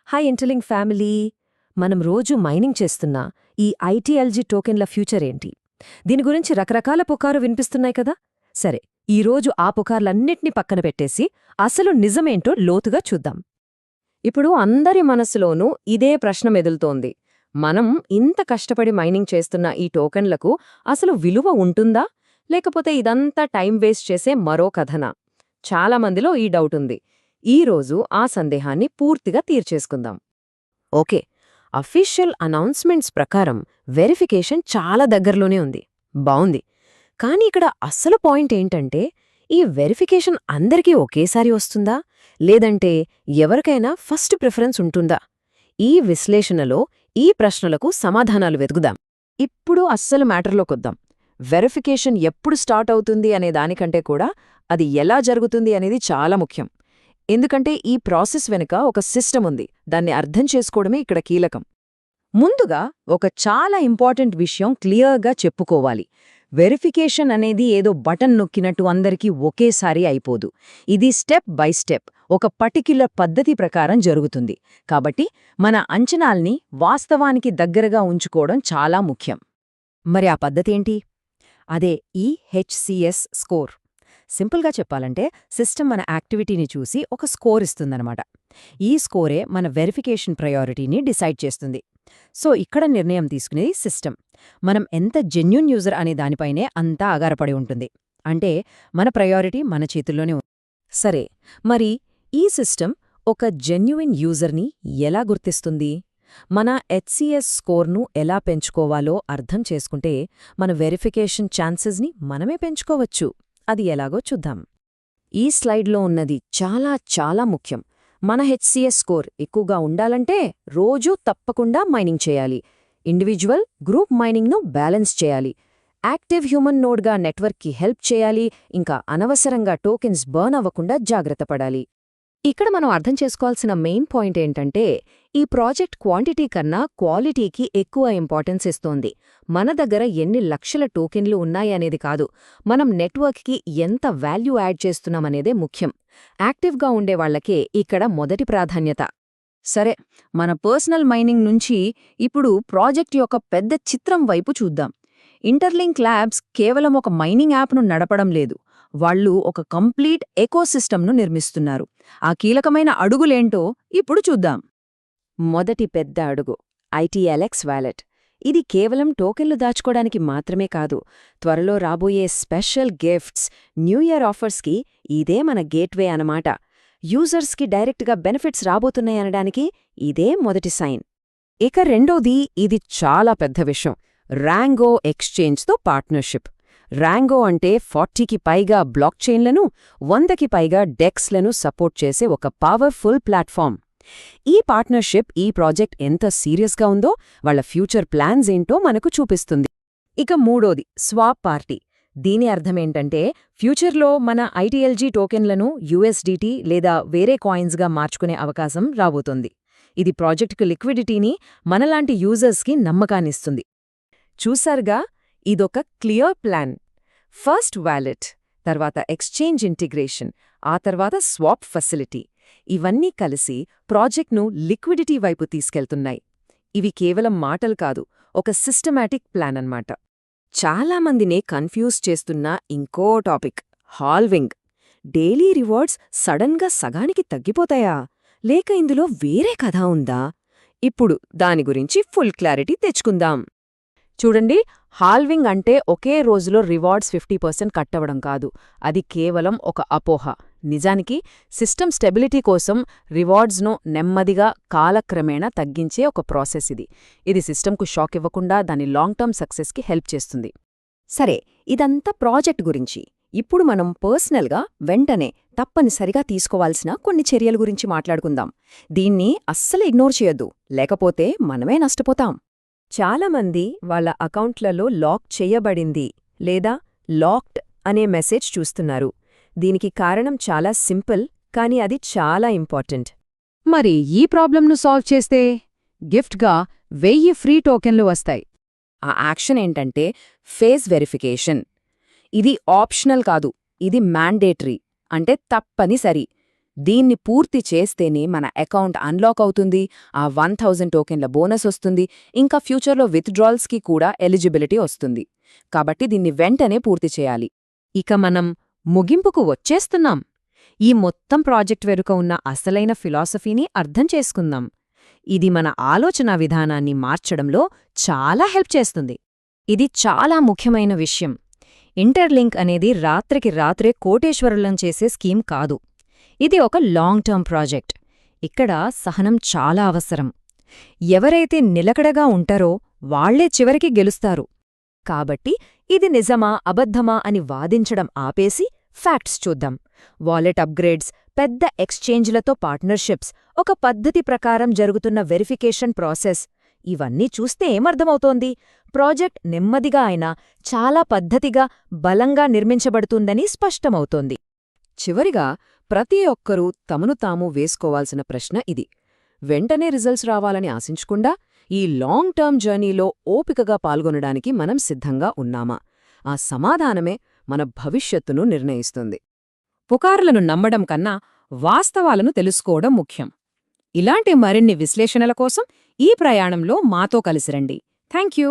Hi interlink family. మనం రోజు mining చేస్తున్న ఈ ఐటీఎల్జీ టోకెన్ల ఫ్యూచర్ ఏంటి? దీని గురించి రకరకాల పుకారు వినిపిస్తున్నాయి కదా. సరే, ఈరోజు ఆ పుకార్లన్నిటినీ పక్కన పెట్టేసి అసలు నిజమేంటో లోతుగా చూద్దాం. ఇప్పుడు అందరి మనస్సులోనూ ఇదే ప్రశ్న మెదులుతోంది. మనం ఇంత కష్టపడి మైనింగ్ చేస్తున్న ఈ టోకెన్లకు అసలు విలువ ఉంటుందా, లేకపోతే ఇదంతా టైం వేస్ట్ చేసే మరో కథనా? చాలామందిలో ఈ డౌట్ ఉంది. ఈరోజు ఆ సందేహాన్ని పూర్తిగా తీర్చేసుకుందాం. ఓకే, అఫీషియల్ అనౌన్స్మెంట్స్ ప్రకారం వెరిఫికేషన్ చాలా దగ్గరలోనే ఉంది. బావుంది. కానీ ఇక్కడ అసలు పాయింట్ ఏంటంటే, ఈ వెరిఫికేషన్ అందరికీ ఒకేసారి వస్తుందా, లేదంటే ఎవరికైనా ఫస్ట్ ప్రిఫరెన్స్ ఉంటుందా? ఈ విశ్లేషణలో ఈ ప్రశ్నలకు సమాధానాలు వెతుకుదాం. ఇప్పుడు అస్సలు మ్యాటర్లోకొద్దాం. వెరిఫికేషన్ ఎప్పుడు స్టార్ట్ అవుతుంది అనే దానికంటే కూడా అది ఎలా జరుగుతుంది అనేది చాలా ముఖ్యం. ఎందుకంటే ఈ ప్రాసెస్ వెనుక ఒక సిస్టమ్ ఉంది. దాన్ని అర్థం చేసుకోవడమే ఇక్కడ కీలకం. ముందుగా ఒక చాలా ఇంపార్టెంట్ విషయం క్లియర్గా చెప్పుకోవాలి. వెరిఫికేషన్ అనేది ఏదో బటన్ నొక్కినట్టు అందరికీ ఒకేసారి అయిపోదు. ఇది స్టెప్ బై స్టెప్ ఒక పర్టిక్యులర్ పద్ధతి ప్రకారం జరుగుతుంది. కాబట్టి మన అంచనాల్ని వాస్తవానికి దగ్గరగా ఉంచుకోవడం చాలా ముఖ్యం. మరి ఆ పద్ధతేంటి? అదే ఈ హెచ్సిఎస్ స్కోర్. సింపుల్గా చెప్పాలంటే, సిస్టమ్ మన యాక్టివిటీని చూసి ఒక స్కోర్ ఇస్తుందన్నమాట. ఈ స్కోరే మన వెరిఫికేషన్ ప్రయారిటీని డిసైడ్ చేస్తుంది. సో ఇక్కడ నిర్ణయం తీసుకునేది సిస్టమ్. మనం ఎంత జెన్యూన్ యూజర్ అనే దానిపైనే అంతా ఆధారపడి ఉంటుంది. అంటే మన ప్రయారిటీ మన చేతుల్లోనే ఉంది. సరే, మరి ఈ సిస్టమ్ ఒక జెన్యూన్ యూజర్ని ఎలా గుర్తిస్తుంది? మన హెచ్సిఎస్ స్కోర్ను ఎలా పెంచుకోవాలో అర్థం చేసుకుంటే మన వెరిఫికేషన్ ఛాన్సెస్ని మనమే పెంచుకోవచ్చు. అది ఎలాగో చూద్దాం. ఈ స్లైడ్లో ఉన్నది చాలా చాలా ముఖ్యం. మన హెచ్సిఎస్ స్కోర్ ఎక్కువగా ఉండాలంటే రోజూ తప్పకుండా మైనింగ్ చేయాలి. ఇండివిజువల్, గ్రూప్ మైనింగ్ను బ్యాలెన్స్ చేయాలి. యాక్టివ్ హ్యూమన్ నోడ్గా నెట్వర్క్కి హెల్ప్ చేయాలి. ఇంకా అనవసరంగా టోకెన్స్ బర్న్ అవ్వకుండా జాగ్రత్త పడాలి. ఇక్కడ మనం అర్థం చేసుకోవాల్సిన మెయిన్ పాయింట్ ఏంటంటే, ఈ ప్రాజెక్ట్ క్వాంటిటీ కన్నా క్వాలిటీకి ఎక్కువ ఇంపార్టెన్స్ ఇస్తోంది. మన దగ్గర ఎన్ని లక్షల టోకెన్లు ఉన్నాయనేది కాదు, మనం నెట్వర్క్కి ఎంత వాల్యూ యాడ్ చేస్తున్నామనేదే ముఖ్యం. యాక్టివ్గా ఉండేవాళ్లకే ఇక్కడ మొదటి ప్రాధాన్యత. సరే, మన పర్సనల్ మైనింగ్ నుంచి ఇప్పుడు ప్రాజెక్ట్ యొక్క పెద్ద చిత్రం వైపు చూద్దాం. ఇంటర్లింక్ ల్యాబ్స్ కేవలం ఒక మైనింగ్ యాప్ను నడపడం లేదు. వాళ్ళు ఒక కంప్లీట్ ఎకోసిస్టమ్ను నిర్మిస్తున్నారు. ఆ కీలకమైన అడుగులేంటో ఇప్పుడు చూద్దాం. మొదటి పెద్ద అడుగు ఐటీఎల్ఎక్స్ వాలెట్. ఇది కేవలం టోకెన్లు దాచుకోవడానికి మాత్రమే కాదు, త్వరలో రాబోయే స్పెషల్ గిఫ్ట్స్, న్యూ ఇయర్ ఆఫర్స్కి ఇదే మన గేట్వే అన్నమాట. యూజర్స్కి డైరెక్ట్గా బెనిఫిట్స్ రాబోతున్నాయనడానికి ఇదే మొదటి సైన్. ఇక రెండోది, ఇది చాలా పెద్ద విషయం, ర్యాంగో ఎక్స్చేంజ్తో పార్ట్నర్షిప్. ర్యాంగో అంటే 40కి పైగా బ్లాక్ చైన్లను, 100కి పైగా డెక్స్లను సపోర్ట్ చేసే ఒక పవర్ఫుల్ ప్లాట్ఫామ్. ఈ పార్ట్నర్షిప్ ఈ ప్రాజెక్ట్ ఎంత సీరియస్గా ఉందో, వాళ్ల ఫ్యూచర్ ప్లాన్స్ ఏంటో మనకు చూపిస్తుంది. ఇక మూడోది, స్వాప్ పార్టీ. దీని అర్థమేంటంటే, ఫ్యూచర్లో మన ఐటీఎల్జీ టోకెన్లను యూఎస్డిటీ లేదా వేరే కాయిన్స్గా మార్చుకునే అవకాశం రాబోతోంది. ఇది ప్రాజెక్టుకు లిక్విడిటీని, మనలాంటి యూజర్స్కి నమ్మకాన్నిస్తుంది. చూసారుగా, ఇదొక క్లియర్ ప్లాన్. ఫస్ట్ వాలెట్, తర్వాత ఎక్స్చేంజ్ ఇంటిగ్రేషన్, ఆ తర్వాత స్వాప్ ఫెసిలిటీ. ఇవన్నీ కలిసి ప్రాజెక్ట్ను లిక్విడిటీ వైపు తీసుకెళ్తున్నాయి. ఇవి కేవలం మాటలు కాదు, ఒక సిస్టమాటిక్ ప్లాన్ అన్నమాట. చాలామందినే కన్ఫ్యూజ్ చేస్తున్న ఇంకో టాపిక్, హాల్వింగ్. డైలీ రివార్డ్స్ సడన్గా సగానికి తగ్గిపోతాయా, లేక ఇందులో వేరే కథ ఉందా? ఇప్పుడు దాని గురించి ఫుల్ క్లారిటీ తెచ్చుకుందాం. చూడండి, హాల్వింగ్ అంటే ఒకే రోజులో రివార్డ్స్ 50% కట్టవడం కాదు. అది కేవలం ఒక అపోహ. నిజానికి సిస్టమ్ స్టెబిలిటీ కోసం రివార్డ్స్ను నెమ్మదిగా కాలక్రమేణా తగ్గించే ఒక ప్రాసెస్ ఇది. ఇది సిస్టమ్కు షాక్ ఇవ్వకుండా దాని లాంగ్ టర్మ్ సక్సెస్కి హెల్ప్ చేస్తుంది. సరే, ఇదంతా ప్రాజెక్ట్ గురించి. ఇప్పుడు మనం పర్సనల్గా వెంటనే తప్పనిసరిగా తీసుకోవాల్సిన కొన్ని చర్యల గురించి మాట్లాడుకుందాం. దీన్ని అస్సలు ఇగ్నోర్ చేయొద్దు, లేకపోతే మనమే నష్టపోతాం. చాలామంది వాళ్ళ అకౌంట్లలో లాక్ చెయ్యబడింది లేదా లాక్డ్ అనే మెసేజ్ చూస్తున్నారు. దీనికి కారణం చాలా సింపుల్, కానీ అది చాలా ఇంపార్టెంట్. మరి ఈ ప్రాబ్లంను సాల్వ్ చేస్తే గిఫ్ట్గా 1000 ఫ్రీ టోకెన్లు వస్తాయి. ఆ యాక్షన్ ఏంటంటే ఫేస్ వెరిఫికేషన్. ఇది ఆప్షనల్ కాదు, ఇది మ్యాండేటరీ, అంటే తప్పనిసరి. దీన్ని పూర్తి చేస్తేనే మన అకౌంట్ అన్లాక్ అవుతుంది, ఆ 1000 టోకెన్ల బోనస్ వస్తుంది, ఇంకా ఫ్యూచర్లో విత్డ్రాల్స్కి కూడా ఎలిజిబిలిటీ వస్తుంది. కాబట్టి దీన్ని వెంటనే పూర్తి చేయాలి. ఇక మనం ముగింపుకు వచ్చేస్తున్నాం. ఈ మొత్తం ప్రాజెక్ట్ వెనుక ఉన్న అసలైన ఫిలాసఫీని అర్థం చేసుకుందాం. ఇది మన ఆలోచనా విధానాన్ని మార్చడంలో చాలా హెల్ప్ చేస్తుంది. ఇది చాలా ముఖ్యమైన విషయం. ఇంటర్లింక్ అనేది రాత్రికి రాత్రే కోటేశ్వరులం చేసే స్కీమ్ కాదు. ఇది ఒక లాంగ్ టర్మ్ ప్రాజెక్ట్. ఇక్కడ సహనం చాలా అవసరం. ఎవరైతే నిలకడగా ఉంటారో వాళ్లే చివరికి గెలుస్తారు. కాబట్టి ఇది నిజమా అబద్ధమా అని వాదించడం ఆపేసి ఫ్యాక్ట్స్ చూద్దాం. వాలెట్ అప్గ్రేడ్స్, పెద్ద ఎక్స్చేంజ్లతో పార్ట్నర్షిప్స్, ఒక పద్ధతి ప్రకారం జరుగుతున్న వెరిఫికేషన్ ప్రాసెస్, ఇవన్నీ చూస్తే ఏమర్థమవుతోంది? ప్రాజెక్ట్ నెమ్మదిగా అయినా చాలా పద్ధతిగా, బలంగా నిర్మించబడుతుందని స్పష్టమవుతోంది. చివరిగా ప్రతి ఒక్కరూ తమను తాము వేసుకోవాల్సిన ప్రశ్న ఇది: వెంటనే రిజల్ట్స్ రావాలని ఆశించకుండా ఈ లాంగ్ టర్మ్ జర్నీలో ఓపికగా పాల్గొనడానికి మనం సిద్ధంగా ఉన్నామా? ఆ సమాధానమే మన భవిష్యత్తును నిర్ణయిస్తుంది. పుకార్లను నమ్మడం కన్నా వాస్తవాలను తెలుసుకోవడం ముఖ్యం. ఇలాంటి మరిన్ని విశ్లేషణల కోసం ఈ ప్రయాణంలో మాతో కలిసిరండి. థాంక్యూ.